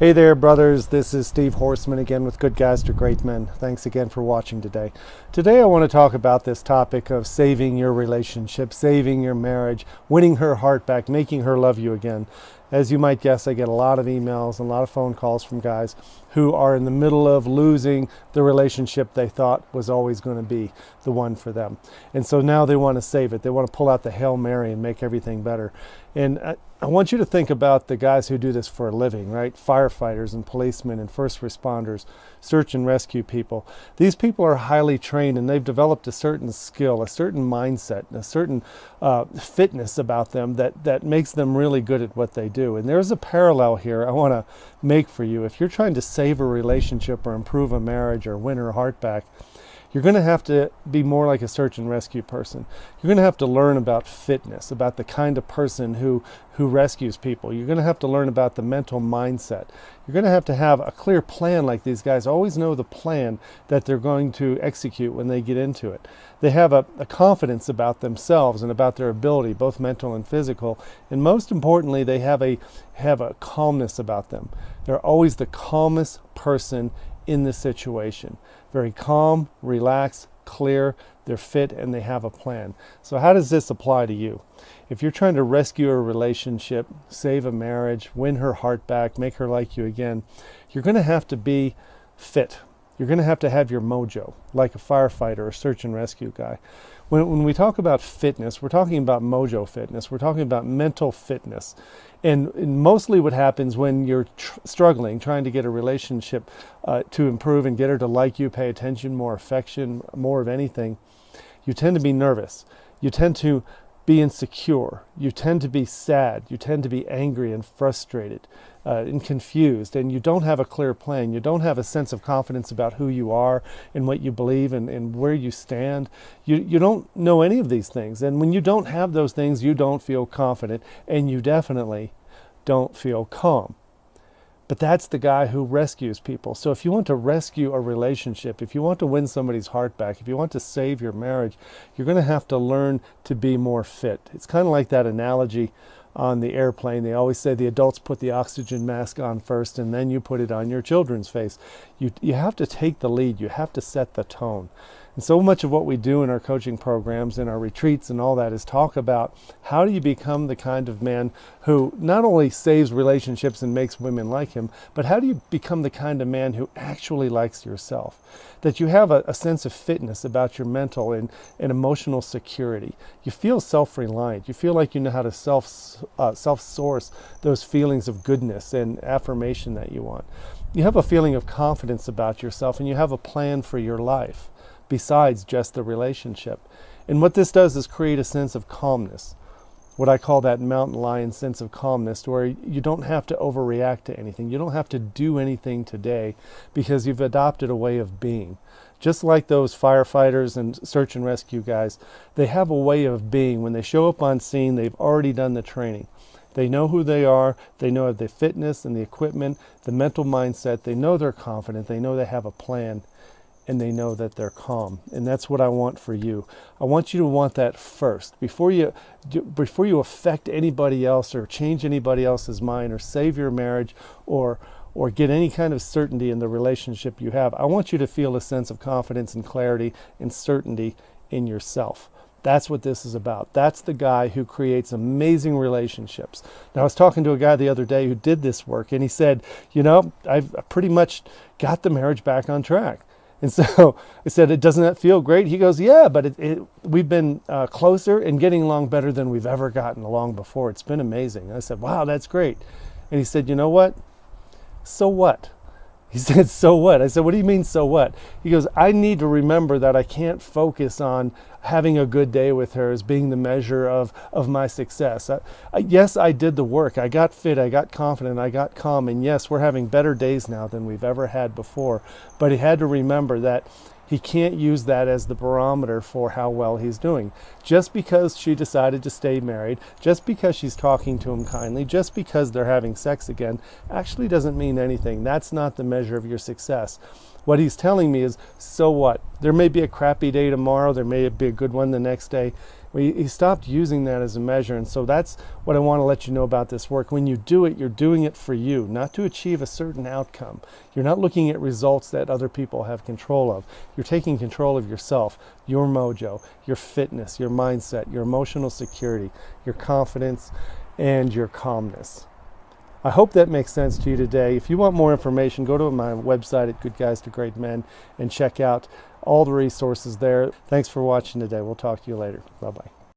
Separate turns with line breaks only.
Hey there, brothers. This is Steve Horseman again with Good Guys to Great Men. Thanks again for watching today. Today I want to talk about this topic of saving your relationship, saving your marriage, winning her heart back, making her love you again. As you might guess, I get a lot of emails and a lot of phone calls from guys who are in the middle of losing the relationship they thought was always going to be the one for them. And so now they want to save it. They want to pull out the Hail Mary and make everything better. And I want you to think about the guys who do this for a living, right? Firefighters and policemen and first responders, search and rescue people. These people are highly trained and they've developed a certain skill, a certain mindset, and a certain fitness about them that makes them really good at what they do. And there's a parallel here I want to make for you. If you're trying to save a relationship or improve a marriage or win her heart back, you're going to have to be more like a search and rescue person. You're going to have to learn about fitness, about the kind of person who rescues people. You're going to have to learn about the mental mindset. You're going to have a clear plan like these guys. Always know the plan that they're going to execute when they get into it. They have a confidence about themselves and about their ability, both mental and physical. And most importantly, they have a calmness about them. They're always the calmest person in the situation. Very calm, relaxed, clear, they're fit, and they have a plan. So how does this apply to you? If you're trying to rescue a relationship, save a marriage, win her heart back, make her like you again, you're going to have to be fit. You're going to have your mojo, like a firefighter or search and rescue guy. When we talk about fitness, we're talking about mojo fitness. We're talking about mental fitness. And mostly what happens when you're struggling, trying to get a relationship to improve and get her to like you, pay attention, more affection, more of anything, you tend to be nervous. You tend to be insecure. You tend to be sad. You tend to be angry and frustrated and confused. And you don't have a clear plan. You don't have a sense of confidence about who you are and what you believe and where you stand. You don't know any of these things. And when you don't have those things, you don't feel confident. And you definitely don't feel calm. But that's the guy who rescues people. So if you want to rescue a relationship, if you want to win somebody's heart back, if you want to save your marriage, you're going to have to learn to be more fit. It's kind of like that analogy on the airplane. They always say the adults put the oxygen mask on first and then you put it on your children's face. You have to take the lead. You have to set the tone. And so much of what we do in our coaching programs and our retreats and all that is talk about how do you become the kind of man who not only saves relationships and makes women like him, but how do you become the kind of man who actually likes yourself? That you have a sense of fitness about your mental and emotional security. You feel self-reliant. You feel like you know how to self-source those feelings of goodness and affirmation that you want. You have a feeling of confidence about yourself and you have a plan for your life besides just the relationship. And what this does is create a sense of calmness, what I call that mountain lion sense of calmness, where you don't have to overreact to anything. You don't have to do anything today because you've adopted a way of being. Just like those firefighters and search and rescue guys, they have a way of being. When they show up on scene, they've already done the training. They know who they are. They know the fitness and the equipment, the mental mindset. They know they're confident. They know they have a plan. And they know that they're calm. And that's what I want for you. I want you to want that first. Before you affect anybody else or change anybody else's mind or save your marriage or get any kind of certainty in the relationship you have, I want you to feel a sense of confidence and clarity and certainty in yourself. That's what this is about. That's the guy who creates amazing relationships. Now, I was talking to a guy the other day who did this work, and he said, I've pretty much got the marriage back on track. And so I said, doesn't that feel great? He goes, yeah, but we've been closer and getting along better than we've ever gotten along before. It's been amazing. I said, wow, that's great. And he said, you know what? So what? He said, so what? I said, what do you mean, so what? He goes, I need to remember that I can't focus on having a good day with her as being the measure of my success. Yes, I did the work. I got fit, I got confident, I got calm, and yes, we're having better days now than we've ever had before. But he had to remember that he can't use that as the barometer for how well he's doing. Just because she decided to stay married, just because she's talking to him kindly, just because they're having sex again, actually doesn't mean anything. That's not the measure of your success. What he's telling me is, so what? There may be a crappy day tomorrow, there may be a good one the next day. He stopped using that as a measure. And so that's what I want to let you know about this work. When you do it, you're doing it for you, not to achieve a certain outcome. You're not looking at results that other people have control of. You're taking control of yourself, your mojo, your fitness, your mindset, your emotional security, your confidence, and your calmness. I hope that makes sense to you today. If you want more information, go to my website at Good Guys to Great Men and check out all the resources there. Thanks for watching today. We'll talk to you later. Bye-bye.